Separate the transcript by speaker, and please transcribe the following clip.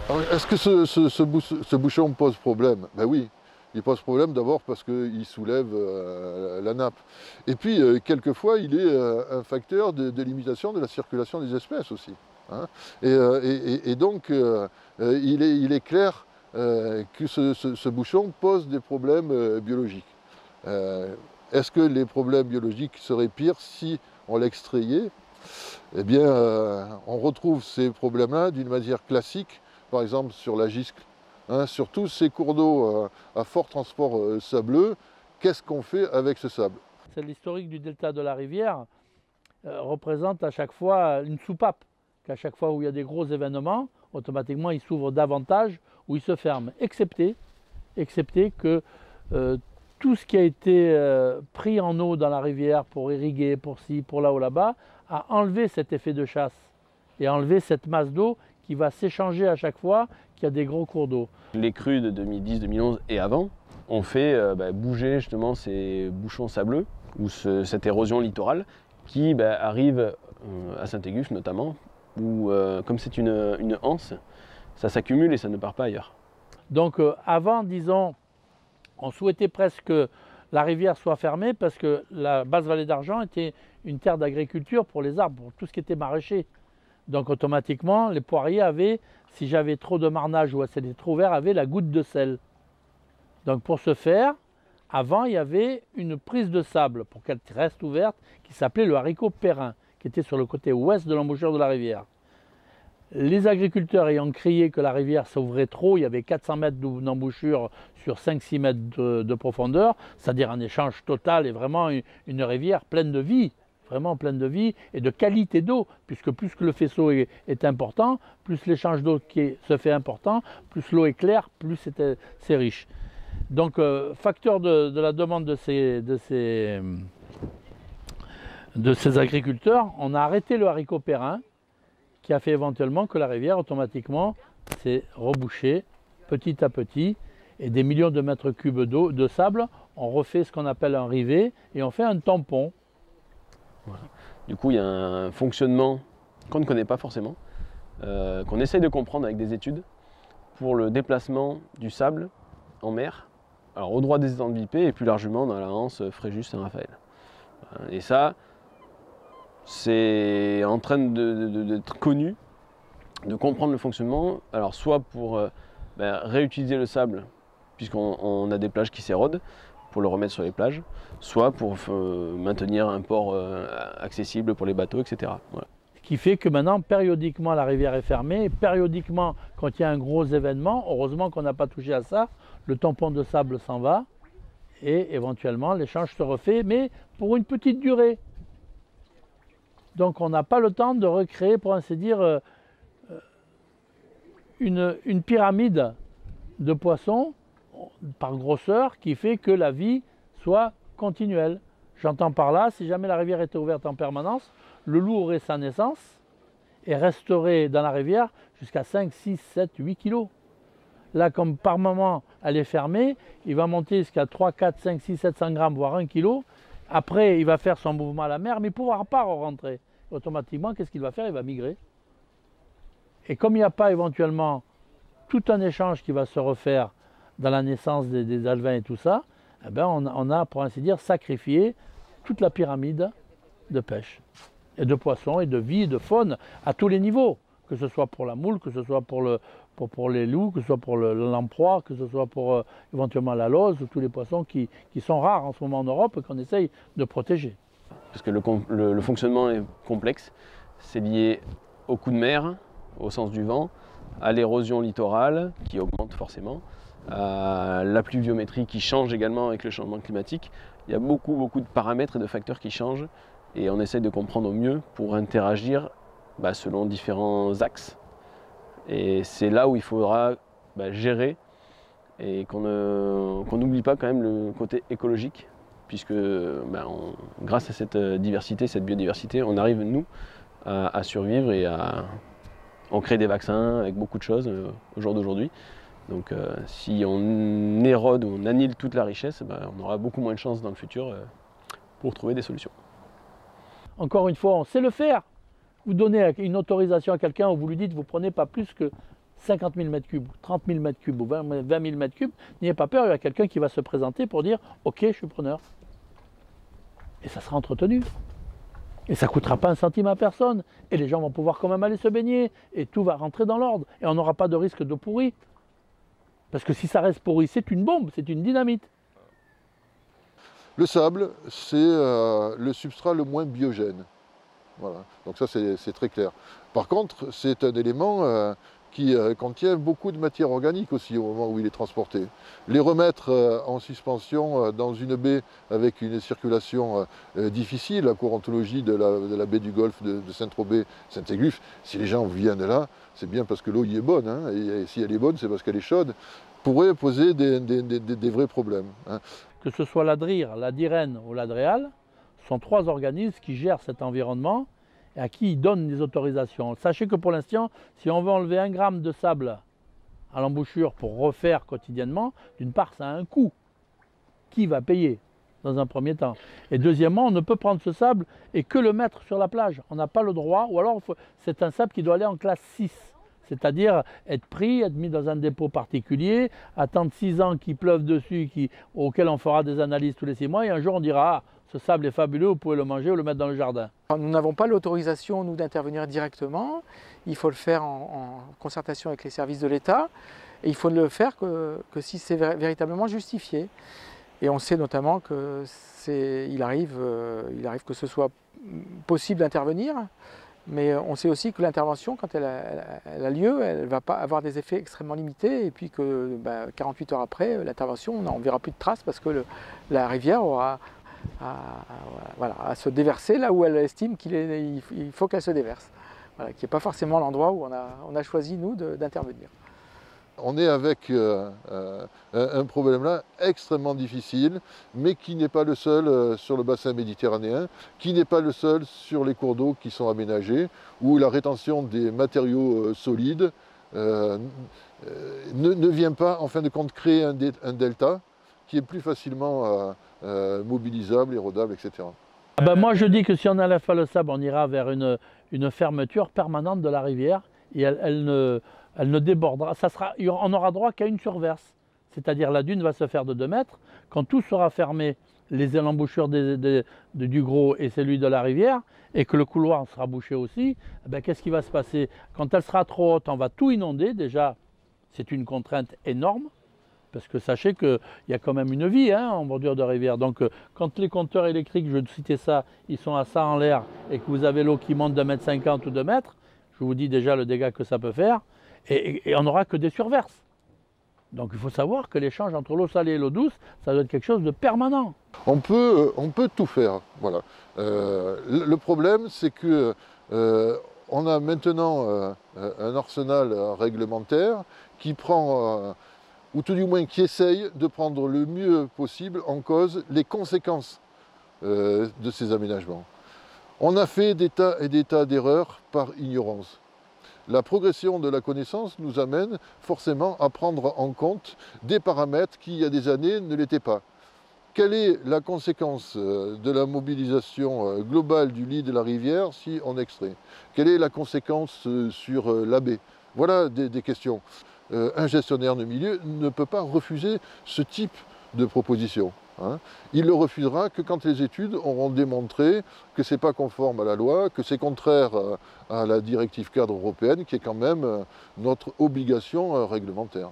Speaker 1: Alors, est-ce que ce bouchon pose problème? Ben oui, il pose problème d'abord parce qu'il soulève la nappe. Et puis, quelquefois, il est un facteur de limitation de la circulation des espèces aussi, hein. Et donc, il est clair que ce bouchon pose des problèmes biologiques. Euh, Est-ce que les problèmes biologiques seraient pires si on l'extrayait? Eh bien, on retrouve ces problèmes-là d'une manière classique, par exemple sur la Giscle, hein, sur tous ces cours d'eau à fort transport sableux. Qu'est-ce qu'on fait avec ce sable?
Speaker 2: C'est l'historique du delta de la rivière représente à chaque fois une soupape, qu'à chaque fois où il y a des gros événements, automatiquement il s'ouvre davantage ou il se ferme, excepté que tout ce qui a été pris en eau dans la rivière pour irriguer, pour ci, pour là ou là-bas, a enlevé cet effet de chasse et enlevé cette masse d'eau qui va s'échanger à chaque fois qu'il y a des gros cours d'eau.
Speaker 3: Les crues de 2010, 2011 et avant ont fait bouger justement ces bouchons sableux ou cette érosion littorale qui arrive à Saint-Éguste notamment, où comme c'est une anse, ça s'accumule et ça ne part pas ailleurs.
Speaker 2: Donc avant, disons, on souhaitait presque que la rivière soit fermée parce que la basse vallée d'Argent était une terre d'agriculture pour les arbres, pour tout ce qui était maraîcher. Donc automatiquement, les poiriers avaient, si j'avais trop de marnage ou c'était trop vert, avaient la goutte de sel. Donc pour ce faire, avant il y avait une prise de sable pour qu'elle reste ouverte qui s'appelait le haricot perrin, qui était sur le côté ouest de l'embouchure de la rivière. Les agriculteurs ayant crié que la rivière s'ouvrait trop, il y avait 400 mètres d'embouchure sur 5-6 mètres de profondeur, c'est-à-dire un échange total et vraiment une rivière pleine de vie, vraiment pleine de vie et de qualité d'eau, puisque plus que le faisceau est important, plus l'échange d'eau se fait important, plus l'eau est claire, plus c'est riche. Donc, facteur de la demande de ces agriculteurs, on a arrêté le haricot perrin, qui a fait éventuellement que la rivière automatiquement s'est rebouchée petit à petit et des millions de mètres cubes d'eau, de sable, on refait ce qu'on appelle un rivet et on fait un tampon.
Speaker 3: Voilà. Du coup, il y a un fonctionnement qu'on ne connaît pas forcément, qu'on essaye de comprendre avec des études pour le déplacement du sable en mer, alors au droit des étangs de Vipers et plus largement dans la Hanse, Fréjus, Saint-Raphaël. Et ça, c'est en train d'être connu, de comprendre le fonctionnement, alors soit pour réutiliser le sable, puisqu'on a des plages qui s'érodent, pour le remettre sur les plages, soit pour maintenir un port accessible pour les bateaux, etc. Voilà.
Speaker 2: Ce qui fait que maintenant, périodiquement, la rivière est fermée, et périodiquement, quand il y a un gros événement, heureusement qu'on n'a pas touché à ça, le tampon de sable s'en va, et éventuellement, l'échange se refait, mais pour une petite durée. Donc on n'a pas le temps de recréer, pour ainsi dire, une pyramide de poissons par grosseur qui fait que la vie soit continuelle. J'entends par là, si jamais la rivière était ouverte en permanence, le loup aurait sa naissance et resterait dans la rivière jusqu'à 5, 6, 7, 8 kilos. Là, comme par moment elle est fermée, il va monter jusqu'à 3, 4, 5, 6, 700 grammes, voire 1 kilo. Après, il va faire son mouvement à la mer, mais il ne pourra pas rentrer. Automatiquement, qu'est-ce qu'il va faire? Il va migrer. Et comme il n'y a pas éventuellement tout un échange qui va se refaire dans la naissance des alevins et tout ça, eh ben on a, pour ainsi dire, sacrifié toute la pyramide de pêche, et de poissons, et de vie, et de faune, à tous les niveaux, que ce soit pour la moule, que ce soit pour les loups, que ce soit pour le lamproie, que ce soit pour éventuellement la lauze, tous les poissons qui sont rares en ce moment en Europe et qu'on essaye de protéger.
Speaker 3: Parce que le fonctionnement est complexe, c'est lié au coup de mer, au sens du vent, à l'érosion littorale qui augmente forcément, à la pluviométrie qui change également avec le changement climatique. Il y a beaucoup de paramètres et de facteurs qui changent et on essaye de comprendre au mieux pour interagir selon différents axes. Et c'est là où il faudra gérer et qu'on n'oublie pas quand même le côté écologique, puisque grâce à cette diversité, cette biodiversité, on arrive, nous, à survivre et on crée des vaccins avec beaucoup de choses au jour d'aujourd'hui. Donc si on érode ou on annihile toute la richesse, on aura beaucoup moins de chances dans le futur pour trouver des solutions.
Speaker 2: Encore une fois, on sait le faire. Vous donnez une autorisation à quelqu'un où vous lui dites vous ne prenez pas plus que 50 000 m3, 30 000 m3 ou 20 000 m3, n'ayez pas peur, il y a quelqu'un qui va se présenter pour dire « Ok, je suis preneur ». Et ça sera entretenu. Et ça ne coûtera pas un centime à personne. Et les gens vont pouvoir quand même aller se baigner. Et tout va rentrer dans l'ordre. Et on n'aura pas de risque d'eau pourrie. Parce que si ça reste pourri, c'est une bombe, c'est une dynamite.
Speaker 1: Le sable, c'est le substrat le moins biogène. Voilà. Donc ça, c'est très clair. Par contre, c'est un élément qui contient beaucoup de matière organique aussi au moment où il est transporté. Les remettre en suspension dans une baie avec une circulation difficile, la courontologie de la baie du Golfe de Saint-Tropez, Saint-Égluf, si les gens viennent là, c'est bien parce que l'eau y est bonne, hein, et si elle est bonne, c'est parce qu'elle est chaude, pourrait poser des vrais problèmes. Hein.
Speaker 2: Que ce soit la DRIR, la DIREN ou la DREAL, sont 3 organismes qui gèrent cet environnement et à qui ils donnent des autorisations. Sachez que pour l'instant, si on veut enlever 1 gramme de sable à l'embouchure pour refaire quotidiennement, d'une part, ça a un coût. Qui va payer dans un premier temps? Et deuxièmement, on ne peut prendre ce sable et que le mettre sur la plage. On n'a pas le droit, ou alors c'est un sable qui doit aller en classe 6. C'est-à-dire être pris, être mis dans un dépôt particulier, attendre 6 ans qu'il pleuve dessus, auquel on fera des analyses tous les 6 mois, et un jour on dira « Ah, ce sable est fabuleux, vous pouvez le manger ou le mettre dans le jardin ».
Speaker 4: Nous n'avons pas l'autorisation, nous, d'intervenir directement. Il faut le faire en concertation avec les services de l'État. Et il faut le faire que si c'est véritablement justifié. Et on sait notamment qu'il arrive que ce soit possible d'intervenir. Mais on sait aussi que l'intervention, quand elle a lieu, elle ne va pas avoir des effets extrêmement limités. Et puis que 48 heures après l'intervention, on ne verra plus de traces parce que la rivière aura à se déverser là où elle estime qu'il faut qu'elle se déverse. Voilà, qui n'est pas forcément l'endroit où on a choisi, nous, d'intervenir.
Speaker 1: On est avec un problème là extrêmement difficile, mais qui n'est pas le seul sur le bassin méditerranéen, qui n'est pas le seul sur les cours d'eau qui sont aménagés, où la rétention des matériaux solides ne vient pas, en fin de compte, créer un delta qui est plus facilement mobilisable, érodable, etc.
Speaker 2: Moi je dis que si on n'enlève pas le sable, on ira vers une fermeture permanente de la rivière et elle ne débordera. On n'aura droit qu'à une surverse, c'est-à-dire la dune va se faire de 2 mètres. Quand tout sera fermé, l'embouchure du Gros et celui de la rivière, et que le couloir sera bouché aussi, qu'est-ce qui va se passer? Quand elle sera trop haute, on va tout inonder. Déjà, c'est une contrainte énorme. Parce que sachez qu'il y a quand même une vie en bordure de rivière. Donc quand les compteurs électriques, je citais ça, ils sont à ça en l'air et que vous avez l'eau qui monte d'1,50 m ou 2 mètres, je vous dis déjà le dégât que ça peut faire. Et on n'aura que des surverses. Donc il faut savoir que l'échange entre l'eau salée et l'eau douce, ça doit être quelque chose de permanent.
Speaker 1: On peut tout faire. Voilà. Le problème, c'est que on a maintenant un arsenal réglementaire qui prend... ou tout du moins qui essaye de prendre le mieux possible en cause les conséquences de ces aménagements. On a fait des tas et des tas d'erreurs par ignorance. La progression de la connaissance nous amène forcément à prendre en compte des paramètres qui, il y a des années, ne l'étaient pas. Quelle est la conséquence de la mobilisation globale du lit de la rivière si on extrait? Quelle est la conséquence sur la baie? Voilà des questions. Un gestionnaire de milieu ne peut pas refuser ce type de proposition. Il le refusera que quand les études auront démontré que ce n'est pas conforme à la loi, que c'est contraire à la directive cadre européenne, qui est quand même notre obligation réglementaire.